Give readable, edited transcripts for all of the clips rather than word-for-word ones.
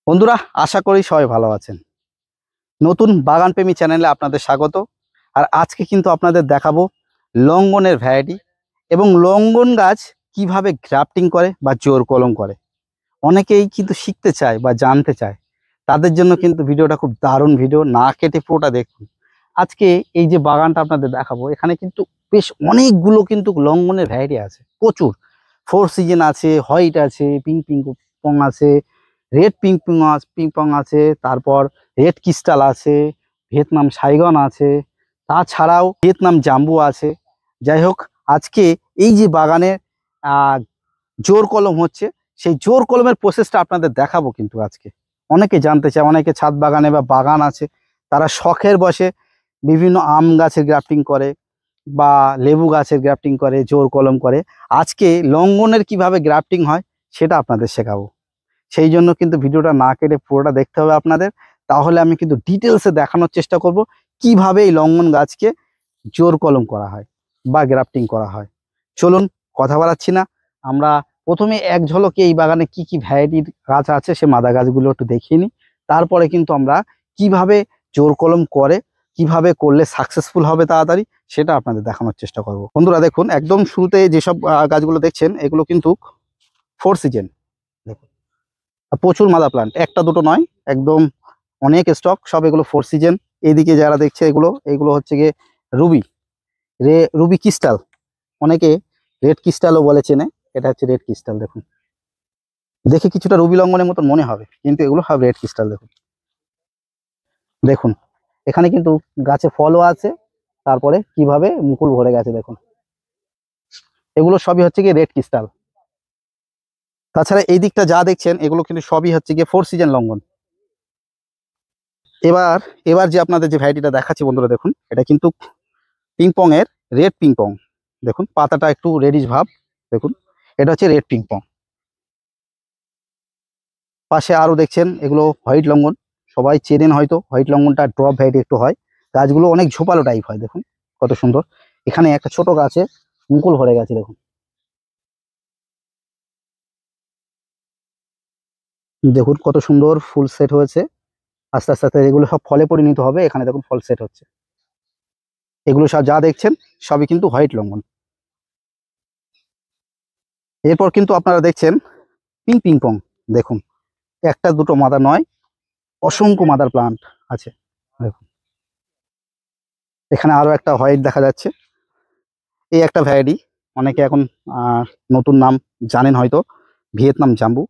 বন্ধুরা, আশা করি সবাই ভালো আছেন। নতুন বাগান প্রেমী চ্যানেলে আপনাদের স্বাগত। আর আজকে কিন্তু আপনাদের দেখাবো লঙ্ঘনের ভ্যারাইটি এবং লঙ্ঘন গাছ কিভাবে গ্রাফটিং করে বা জোর কলম করে। অনেকেই কিন্তু শিখতে চায় বা জানতে চায়, তাদের জন্য কিন্তু ভিডিওটা খুব দারুণ ভিডিও, না কেটে পুরোটা দেখুন। আজকে এই যে বাগানটা আপনাদের দেখাবো, এখানে কিন্তু বেশ অনেকগুলো কিন্তু লঙ্ঘনের ভ্যারাইটি আছে, প্রচুর। ফোর সিজন আছে, হোয়াইট আছে, পিঙ্ক পিঙ্ক পং আছে, রেড পিঙ্ক পিঙ্ক পং আছে, তারপর রেড ক্রিস্টাল আছে, ভিয়েতনাম সাইগন আছে, তাছাড়াও ভিয়েতনাম জাম্বু আছে। যাই হোক, আজকে এই যে বাগানে জোর কলম হচ্ছে, সেই জোর কলমের প্রসেসটা আপনাদের দেখাবো। কিন্তু আজকে অনেকে জানতে চায়, অনেকে ছাদ বাগানে বা বাগান আছে, তারা শখের বসে বিভিন্ন আম গাছের গ্রাফটিং করে বা লেবু গাছের গ্রাফটিং করে, জোর কলম করে। আজকে লঙ্ঘনের কিভাবে গ্রাফটিং হয় সেটা আপনাদের শেখাবো। সেই জন্য কিন্তু ভিডিওটা না কেটে পুরোটা দেখতে হবে আপনাদের। তাহলে আমি কিন্তু ডিটেলসে দেখানোর চেষ্টা করব কিভাবে এই লঙ্ঘন গাছকে জোর কলম করা হয় বা গ্রাফটিং করা হয়। চলুন, কথা বাড়াচ্ছি না, আমরা প্রথমে এক ঝলকে এই বাগানে কি কি ভ্যারাইটির গাছ আছে সে মাদা গাছগুলো একটু দেখিয়ে নিই। তারপরে কিন্তু আমরা কিভাবে জোর কলম করে, কিভাবে করলে সাকসেসফুল হবে তাড়াতাড়ি, সেটা আপনাদের দেখানোর চেষ্টা করব। বন্ধুরা দেখুন, একদম শুরুতে যেসব গাছগুলো দেখছেন এগুলো কিন্তু ফোর সিজন। দেখুন, প্রচুর মাদা প্লান্ট, একটা দুটো নয়, একদম অনেক স্টক, সব এগুলো ফোর সিজন। এইদিকে যারা দেখছে এগুলো হচ্ছে গিয়ে রুবি রুবি ক্রিস্টাল, অনেকে রেড ক্রিস্টালও বলে চেনে। এটা হচ্ছে রেড ক্রিস্টাল। দেখুন, দেখে কিছুটা রুবি লঙ্ঘনের মতন মনে হবে, কিন্তু এগুলো সব রেড ক্রিস্টাল। দেখুন দেখুন এখানে কিন্তু গাছে ফলও আছে, তারপরে কিভাবে মুকুল ভরে গেছে দেখুন। এগুলো সবই হচ্ছে গিয়ে রেড ক্রিস্টাল। তাছাড়া এই দিকটা যা দেখছেন এগুলো কিন্তু সবই হচ্ছে গিয়ে ফোর সিজন লঙ্ঘন। এবার এবার যে আপনাদের যে ভ্যারাইটিটা দেখাচ্ছি বন্ধুরা, দেখুন এটা কিন্তু পিংপং এর রেড পিংপং। দেখুন পাতাটা একটু রেডিশ ভাব। দেখুন, এটা হচ্ছে রেড পিংপং। পাশে আরো দেখছেন এগুলো হোয়াইট লঙ্ঘন, সবাই চেনেন হয়তো। হোয়াইট লঙ্ঘনটা ড্রপ ভ্যারাইটি একটু হয়, গাছগুলো অনেক ঝোপালো টাইপ হয়। দেখুন কত সুন্দর, এখানে একটা ছোট গাছে মুকুল ভরে গেছে। দেখুন দেখুন কত সুন্দর ফুল সেট হয়েছে। আস্তে আস্তে আস্তে এগুলো সব ফলে পরিণত হবে। এখানে দেখুন ফল সেট হচ্ছে। এগুলো সব যা দেখছেন সবই কিন্তু হোয়াইট লঙ্ঘন। এরপর কিন্তু আপনারা দেখছেন পিঙ্ক পিংপং। দেখুন, একটা দুটো মাদা নয়, অসংখ্য মাদার প্লান্ট আছে। দেখুন এখানে আরো একটা হোয়াইট দেখা যাচ্ছে। এই একটা ভ্যারাইটি, অনেকে এখন নতুন নাম জানেন হয়তো, ভিয়েতনাম জাম্বু।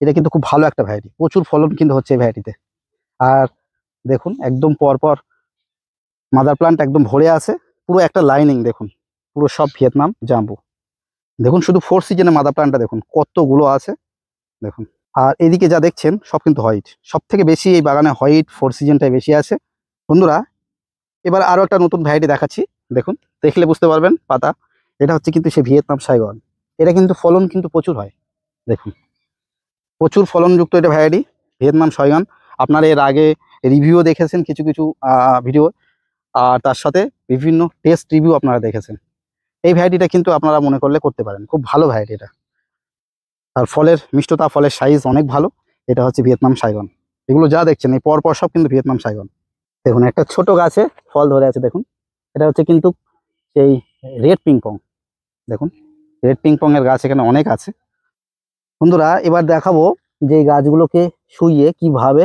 এটা কিন্তু খুব ভালো একটা ভ্যারাইটি, প্রচুর ফলন কিন্তু হচ্ছে এই ভ্যারাইটিতে। আর দেখুন একদম পরপর মাদার প্লান্ট একদম ভরে আছে, পুরো একটা লাইনিং। দেখুন পুরো সব ভিয়েতনাম জাম্বু। দেখুন শুধু ফোর সিজনে মাদার প্লান্টটা দেখুন কতগুলো আছে। দেখুন, আর এদিকে যা দেখছেন সব কিন্তু হোয়াইট। সব থেকে বেশি এই বাগানে হোয়াইট ফোর সিজনটাই বেশি আছে বন্ধুরা। এবার আরো একটা নতুন ভ্যারাইটি দেখাচ্ছি। দেখুন, দেখলে বুঝতে পারবেন পাতা। এটা হচ্ছে কিন্তু সে ভিয়েতনাম সাইগন। এটা কিন্তু ফলন কিন্তু প্রচুর হয়। দেখুন প্রচুর ফলনযুক্ত এটা ভ্যারাইটি ভিয়েতনাম সাইগন। আপনারা এর আগে রিভিউ দেখেছেন কিছু কিছু ভিডিও, আর তার সাথে বিভিন্ন টেস্ট রিভিউ আপনারা দেখেছেন। এই ভ্যারাইটিটা কিন্তু আপনারা মনে করলে করতে পারেন, খুব ভালো ভ্যারাইটি এটা। আর ফলের মিষ্টতা, ফলের সাইজ অনেক ভালো। এটা হচ্ছে ভিয়েতনাম সাইগন। এগুলো যা দেখছেন এই পরপর সব কিন্তু ভিয়েতনাম সাইগন। দেখুন একটা ছোট গাছে ফল ধরে আছে। দেখুন এটা হচ্ছে কিন্তু সেই রেড পিংপং। দেখুন রেড পিংপং এর গাছ এখানে অনেক আছে বন্ধুরা। এবার দেখাবো যে এই গাছগুলোকে শুইয়ে কিভাবে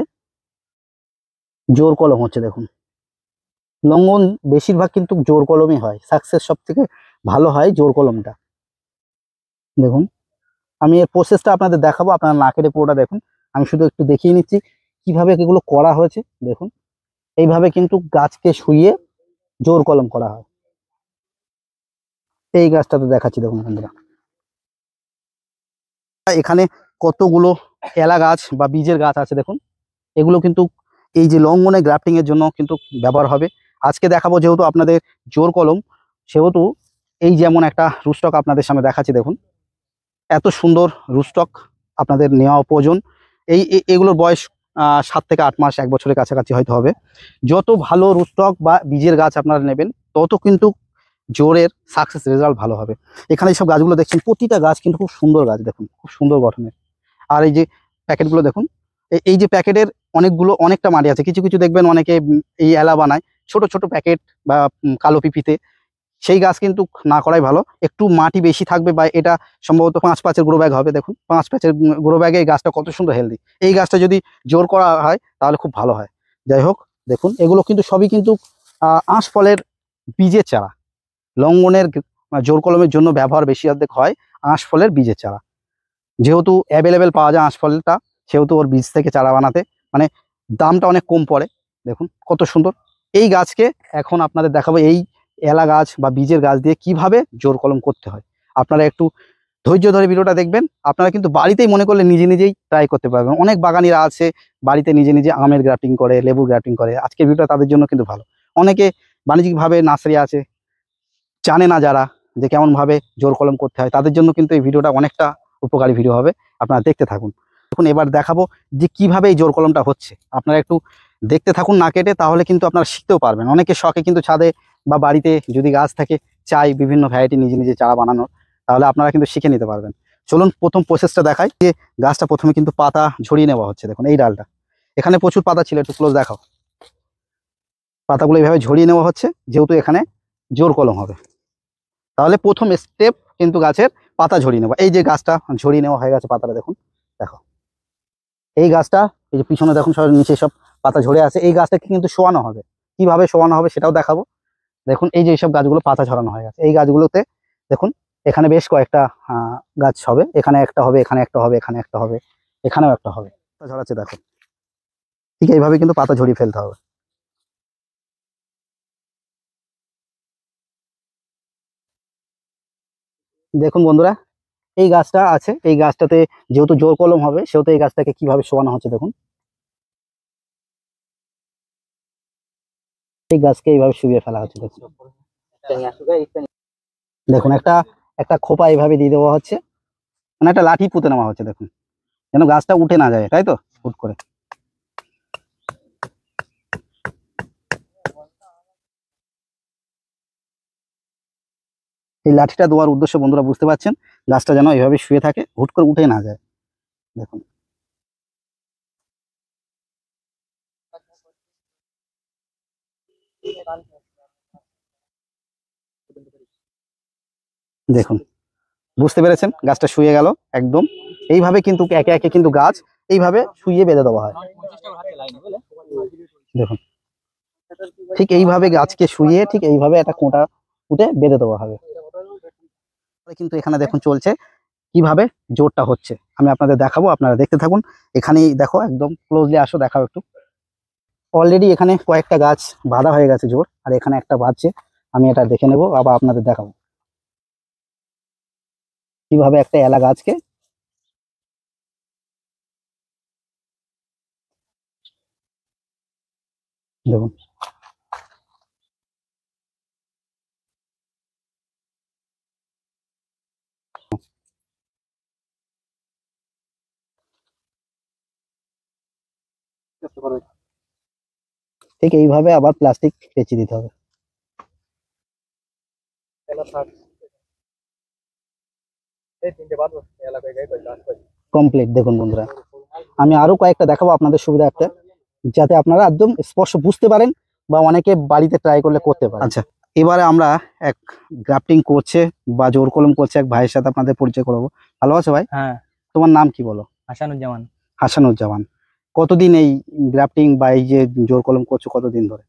জোর কলম হচ্ছে। দেখুন লঙ্ঘন বেশিরভাগ কিন্তু জোর কলমই হয়, সাকসেস সব থেকে ভালো হয় জোর কলমটা। দেখুন আমি এর প্রসেসটা আপনাদের দেখাবো, আপনারা না কেটে পুরোটা দেখুন। আমি শুধু একটু দেখিয়ে নিচ্ছি কিভাবে এগুলো করা হয়েছে। দেখুন এইভাবে কিন্তু গাছকে শুইয়ে জোর কলম করা হয়। এই গাছটাতে দেখাচ্ছি দেখুন বন্ধুরা, এখানে কতগুলো এলা গাছ বা বীজের গাছ আছে। দেখুন এগুলো কিন্তু এই যে লঙ্ঘনে গ্রাফটিং এর জন্য কিন্তু ব্যবহার হবে। আজকে দেখাবো যেহেতু আপনাদের জোর কলম, সেহেতু এই যেমন একটা রুস্টক আপনাদের সামনে দেখাচ্ছি। দেখুন এত সুন্দর রুস্টক আপনাদের নেওয়া প্রয়োজন। এগুলোর বয়স 7 থেকে 8 মাস, 1 বছরের কাছাকাছি হয়তো হবে। যত ভালো রুস্টক বা বীজের গাছ আপনারা নেবেন তত কিন্তু জোরের সাকসেস রেজাল্ট ভালো হবে। এখানে সব গাছগুলো দেখছেন, প্রতিটা গাছ কিন্তু খুব সুন্দর গাছ। দেখুন খুব সুন্দর গঠনের। আর এই যে প্যাকেটগুলো দেখুন, এই যে প্যাকেটের অনেকটা মাটি আছে, কিছু কিছু দেখবেন অনেকে এই এলা বানায় ছোট ছোট প্যাকেট বা কালো পিপিতে, সেই গাছ কিন্তু না করাই ভালো। একটু মাটি বেশি থাকবে, বা এটা সম্ভবত 5-5-এর গ্রো ব্যাগ হবে। দেখুন 5-5-এর গ্রো ব্যাগে এই গাছটা কত সুন্দর হেলদি। এই গাছটা যদি জোর করা হয় তাহলে খুব ভালো হয়। যাই হোক, দেখুন এগুলো কিন্তু সবই কিন্তু আঁশফলের বীজের চারা। লঙ্ঘনের জোর কলমের জন্য ব্যবহার বেশি অর্ধেক হয় আঁশফলের বীজের চারা। যেহেতু অ্যাভেলেবেল পাওয়া যায় আঁশফলটা, সেহেতু ওর বীজ থেকে চারা বানাতে মানে দামটা অনেক কম পড়ে। দেখুন কত সুন্দর এই গাছকে। এখন আপনাদের দেখাবো এই এলা গাছ বা বীজের গাছ দিয়ে কিভাবে জোর কলম করতে হয়। আপনারা একটু ধৈর্য ধরে ভিডিওটা দেখবেন। আপনারা কিন্তু বাড়িতেই মনে করলে নিজে নিজেই ট্রাই করতে পারবেন। অনেক বাগানিরা আছে বাড়িতে নিজে নিজে আমের গ্রাফটিং করে, লেবুর গ্রাফটিং করে। আজকের ভিডিওটা তাদের জন্য কিন্তু ভালো। অনেকে বাণিজ্যিকভাবে নার্সারি আছে, জানে না যারা যে কেমনভাবে জোর কলম করতে হয়, তাদের জন্য কিন্তু এই ভিডিওটা অনেকটা উপকারী ভিডিও হবে। আপনারা দেখতে থাকুন। এখন এবার দেখাবো যে কিভাবে এই জোর কলমটা হচ্ছে। আপনারা একটু দেখতে থাকুন না কেটে, তাহলে কিন্তু আপনারা শিখতেও পারবেন। অনেকে শখে কিন্তু ছাদে বা বাড়িতে যদি গাছ থাকে চাই বিভিন্ন ভ্যারাইটি নিজে নিজে চারা বানানোর, তাহলে আপনারা কিন্তু শিখে নিতে পারবেন। চলুন প্রথম প্রসেসটা দেখাই। যে গাছটা প্রথমে কিন্তু পাতা ঝরিয়ে নেওয়া হচ্ছে। দেখুন এই ডালটা, এখানে প্রচুর পাতা ছিল, একটু ক্লোজ দেখাও। পাতাগুলো এইভাবে ঝরিয়ে নেওয়া হচ্ছে, যেহেতু এখানে জোর কলম হবে। তাহলে প্রথম স্টেপ কিন্তু গাছের পাতা ঝরিয়ে নেওয়া। এই যে গাছটা ঝরিয়ে নেওয়া হয়ে গেছে পাতাটা, দেখুন দেখো এই গাছটা, এই যে পিছনে দেখুন সব নিচে সব পাতা ঝরে আছে। এই গাছটাকে কিন্তু শোয়ানো হবে। কিভাবে শোয়ানো হবে সেটাও দেখাবো। দেখুন এই যে এইসব গাছগুলো পাতা ঝরানো হয়ে গেছে, এই গাছগুলোতে দেখুন এখানে বেশ কয়েকটা গাছ হবে। এখানে একটা হবে, এখানে একটা হবে, এখানে একটা হবে, এখানেও একটা হবে। পাতা ঝরাচ্ছে দেখো, ঠিক এইভাবে কিন্তু পাতা ঝরিয়ে ফেলতে হবে। দেখুন বন্ধুরা, এই গাছটা আছে, এই গাছটাতে যেহেতু জোর কলম হবে সেহেতু এই গাছটাকে কিভাবে শোয়ানো হচ্ছে দেখুন। এই গাছকে এইভাবে শুইয়ে ফেলা হচ্ছে। দেখুন দেখুন একটা একটা খোপা এইভাবে দিয়ে দেওয়া হচ্ছে, মানে একটা লাঠি পুঁতে নেওয়া হচ্ছে। দেখুন যেন গাছটা উঠে না যায়, তাই তো হুট করে। এই লাঠিটা দেওয়ার উদ্দেশ্য বন্ধুরা বুঝতে পারছেন, গাছটা যেন এইভাবে শুয়ে থাকে, হুট করে উঠে না যায়। দেখুন দেখুন বুঝতে পেরেছেন, গাছটা শুয়ে গেল একদম। এইভাবে কিন্তু একে একে কিন্তু গাছ এইভাবে শুয়ে বেঁধে দেওয়া হয়। দেখুন ঠিক এইভাবে গাছকে শুয়ে ঠিক এইভাবে একটা কোঁটা পুঁতে বেঁধে দেওয়া হবে। কিন্তু এখানে দেখুন চলছে কিভাবে জোরটা হচ্ছে, আমি আপনাদের দেখাবো, আপনারা দেখতে থাকুন। এখানেই দেখো, একদম ক্লোজলি আসো, দেখাও একটু। অলরেডি এখানে কয়েকটা গাছ বাঁধা হয়ে গেছে জোর, আর এখানে একটা বাঁধছে। আমি এটা দেখে নেব, আবার আপনাদের দেখাবো কিভাবে একটা এলা গাছকে দেখুন। ঠিক এইভাবে আবার প্লাস্টিক পেঁচিয়ে দিতে হবে। কমপ্লিট। দেখুন বন্ধুরা, আমি আরো কয়েকটা দেখাবো আপনাদের সুবিধার্থে, যাতে আপনারা একদম স্পষ্ট বুঝতে পারেন, বা অনেকে বাড়িতে ট্রাই করলে করতে পারেন। আচ্ছা, এবারে আমরা এক গ্রাফটিং করছে বা জোর কলম করছে এক ভাইয়ের সাথে আপনাদের পরিচয় করবো। ভালো আছো ভাই? হ্যাঁ, তোমার নাম কি বলো? হাসানুজ্জামান। হাসানুজ্জামান। কতদিন এই গ্রাফটিং বা এই যে জোর কলম করছো কতদিন ধরে?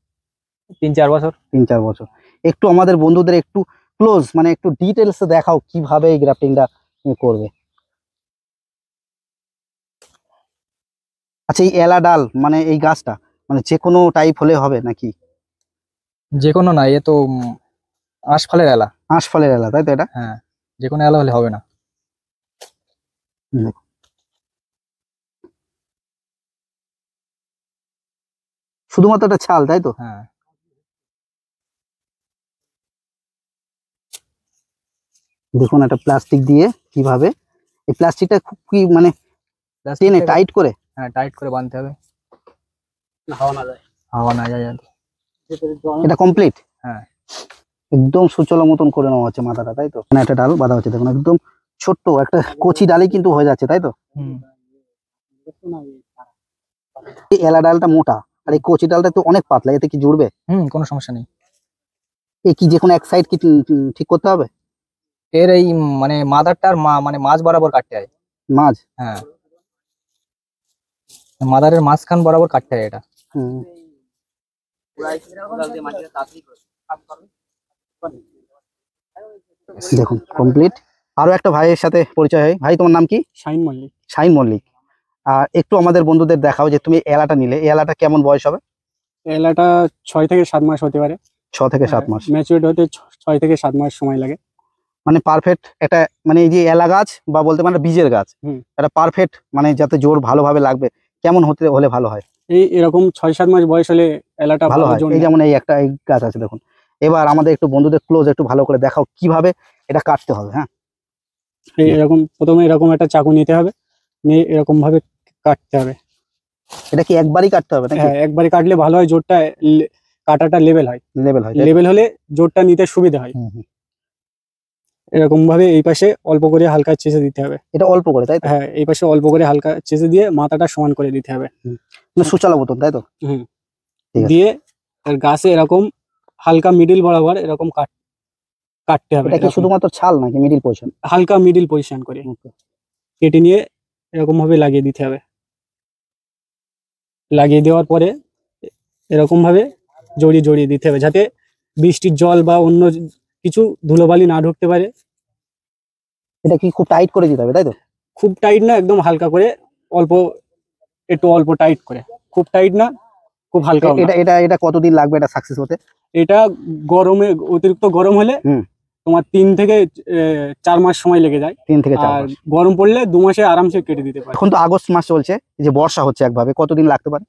3-4 বছর। 3-4 বছর। একটু আমাদের বন্ধুদের একটু ক্লোজ মানে একটু ডিটেলস দেখাও কিভাবে এই গ্রাফটিংটা করবে। আচ্ছা, এই এলা ডাল মানে এই গাছটা মানে যে কোনো টাইপ হলে হবে নাকি? যে কোনো না, এ তো আঁশফলের এলা। আঁশফলের এলা, তাই তো এটা? হ্যাঁ, যে কোনো এলা হলে হবে না। শুধুমাত্র একটা ছাল, তাই তো? হ্যাঁ, দেখুন একটা প্লাস্টিক দিয়ে কিভাবে, এই প্লাস্টিকটা খুব কি মানে টেনে টাইট করে, হ্যাঁ টাইট করে বাঁধতে হবে, হাওয়া না যায়, হাওয়া না যায় যাতে। এটা কমপ্লিট। হ্যাঁ, একদম সুচলা মতন করে নেওয়া হচ্ছে মাথাটা, তাই তো? মানে একটা ডাল বাঁধা হচ্ছে, দেখুন একদম ছোট্ট একটা কচি ডালই কিন্তু হয়ে যাচ্ছে, তাই তো? হুম। এই এলা ডালটা মোটা আর এই কচি ডালটা তো অনেক পাতলা, এতে কি জুড়বে? কোনো সমস্যা নেই। এই কি যে কোনো এক সাইড কি ঠিক করতে হবে? এর এই মানে মাদারটার মানে মাঝ বরাবর কাটতে হয়। মাঝ? হ্যাঁ, মাদারের মাঝখান বরাবর কাটতে হয় এটা। হুম। দেখুন কমপ্লিট। আরো একটা ভাইয়ের সাথে পরিচয় হয়। ভাই তোমার নাম কি? শাইন মল্লিক। শাইন মল্লিক। আর একটু আমাদের বন্ধুদের দেখাও যে তুমি এলাটা নিলে, এই এলাটা কেমন বয়স হবে? এলাটা 6 থেকে 7 মাস হতে পারে। 6 থেকে 7 মাস। ম্যাচিউরড হতে 6 থেকে 7 মাস সময় লাগে। মানে পারফেক্ট এটা, মানে এই যে এলা গাছ বা বলতে পারে বীজের গাছ, এটা পারফেক্ট, মানে যাতে জোর ভালোভাবে লাগবে কেমন হলে ভালো হয়? এরকম 6-7 মাস বয়স হলে এলাটা ভালো হয়। এই যেমন এই একটা এই গাছ আছে দেখুন। এবার আমাদের একটু বন্ধুদের ক্লোজ একটু ভালো করে দেখাও কিভাবে এটা কাটতে হবে। হ্যাঁ, এরকম প্রথমে এরকম একটা চাকু নিতে হবে, নিয়ে এরকম ভাবে কাটতে হবে। এটা কি একবারই কাটতে হবে নাকি? হ্যাঁ, একবারে কাটলে ভালো হয়, জোরটা কাটাটা লেভেল হয়। লেভেল হয়, লেভেল হলে জোরটা নিতে সুবিধা হয়। এরকম ভাবে এই পাশে অল্প করে হালকা চেঁচে দিতে হবে। এটা অল্প করে, তাই তো? হ্যাঁ, এই পাশে অল্প করে হালকা চেঁচে দিয়ে মাথাটা সমান করে দিতে হবে। মানে সুচালো মতন, তাই তো? ঠিক আছে। দিয়ে এর গাছে এরকম হালকা মিডিল বরাবর এরকম কাটতে হবে। এটা কি এরকম শুধুমাত্র ছাল নাকি মিডিল পজিশন? হালকা মিডিল পজিশন করে কেটে নিয়ে এরকম ভাবে লাগিয়ে দিতে হবে। লাগিয়ে দেওয়ার পরে এরকম ভাবে জড়িয়ে জড়িয়ে দিতে হবে, যাতে বৃষ্টির জল বা অন্য কিছু ধুলোবালি না ঢুকতে পারে। এটা কি খুব টাইট করে দিতে হবে, তাই তো? খুব টাইট না, একদম হালকা করে, অল্প টাইট করে, খুব টাইট না, খুব হালকা। এটা এটা এটা কতদিন লাগবে এটা সাকসেস হতে? এটা গরমে, অতিরিক্ত গরম হলে তোমার 3 থেকে 4 মাস সময় লেগে যায়। 3 থেকে 4 আর মাস। গরম পড়লে 2 মাসে আরামসে কেটে দিতে পারে। এখন তো আগস্ট মাস চলছে, এই যে বর্ষা হচ্ছে একভাবে, কতদিন লাগতে পারে?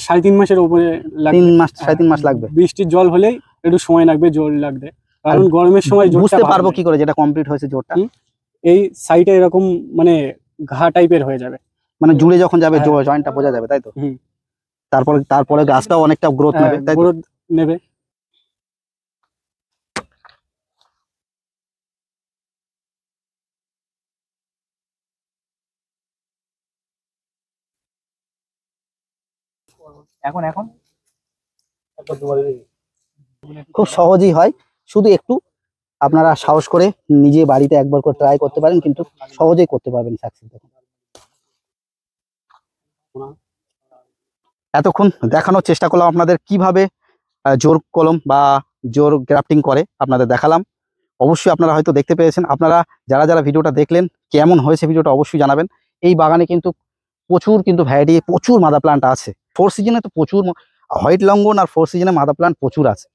3.5 মাসের উপরে 3 মাস, 3.5 মাস লাগবে। বৃষ্টির জল হলেই একটু সময় লাগবে, জল লাগবে, কারণ গরমের সময় বুঝতে পারবো কি করে যেটা কমপ্লিট হয়েছে জোরটা? এই সাইডে এরকম মানে ঘা টাইপের হয়ে যাবে, মানে জুড়ে যখন যাবে জয়েন্টটা বোঝা যাবে, তাই তো? তারপরে গাছটাও অনেকটা গ্রোথ নেবে, তাই তো? গ্রোথ নেবে। এখন খুব সহজেই হয়, শুধু একটু আপনারা সাহস করে নিজে বাড়িতে একবার করে ট্রাই করতে পারেন, কিন্তু সহজেই করতে পারবেন সাকসেস। এতক্ষণ দেখানোর চেষ্টা করলাম আপনাদের কিভাবে জোর কলম বা জোর গ্রাফটিং করে, আপনাদের দেখালাম। অবশ্যই আপনারা হয়তো দেখতে পেয়েছেন। আপনারা যারা যারা ভিডিওটা দেখলেন কেমন হয়েছে ভিডিওটা অবশ্যই জানাবেন। এই বাগানে কিন্তু প্রচুর কিন্তু ভ্যারাইটি, প্রচুর মাদা প্লান্ট আছে। 4 সিজনে তো প্রচুর হোয়াইট লঙ্ঘন আর 4 সিজনে মাদা প্লান্ট প্রচুর আছে।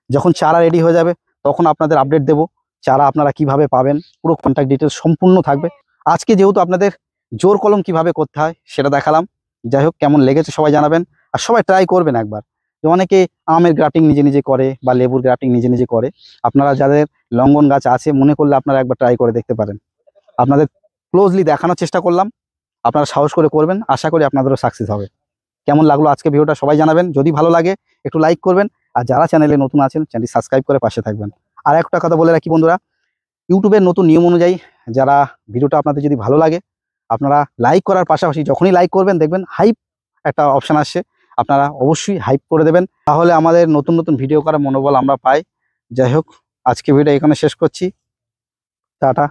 যখন চারা রেডি হয়ে যাবে তখন আপনাদের আপডেট দেব, চারা আপনারা কিভাবে পাবেন, পুরো কন্ট্যাক্ট ডিটেলস সম্পূর্ণ থাকবে। আজকে যেহেতু আপনাদের জোর কলম কিভাবে করতে হয় সেটা দেখালাম। যাই হোক, কেমন লেগেছে সবাই জানাবেন, আর সবাই ট্রাই করবেন একবার। যে অনেকে আমের গ্রাফটিং নিজে নিজে করে বা লেবুর গ্রাফটিং নিজে নিজে করে, আপনারা যাদের লঙ্ঘন গাছ আছে মনে করলে আপনারা একবার ট্রাই করে দেখতে পারেন। আপনাদের ক্লোজলি দেখানোর চেষ্টা করলাম, আপনারা সাহস করে করবেন, আশা করি আপনাদেরও সাকসেস হবে। কেমন লাগলো আজকে ভিডিওটা সবাই জানাবেন। যদি ভালো লাগে একটু লাইক করবেন, আর যারা চ্যানেলে নতুন আছেন চ্যানেলটি সাবস্ক্রাইব করে পাশে থাকবেন। আর একটা কথা বলে রাখি বন্ধুরা, ইউটিউবের নতুন নিয়ম অনুযায়ী যারা ভিডিওটা আপনাদের যদি ভালো লাগে, আপনারা লাইক করার পাশাপাশি যখনই লাইক করবেন দেখবেন হাইপ একটা অপশান আসছে, আপনারা অবশ্যই হাইপ করে দেবেন, তাহলে আমাদের নতুন নতুন ভিডিও করার মনোবল আমরা পাই। যাই হোক, আজকে ভিডিও এখানে শেষ করছি। টাটা।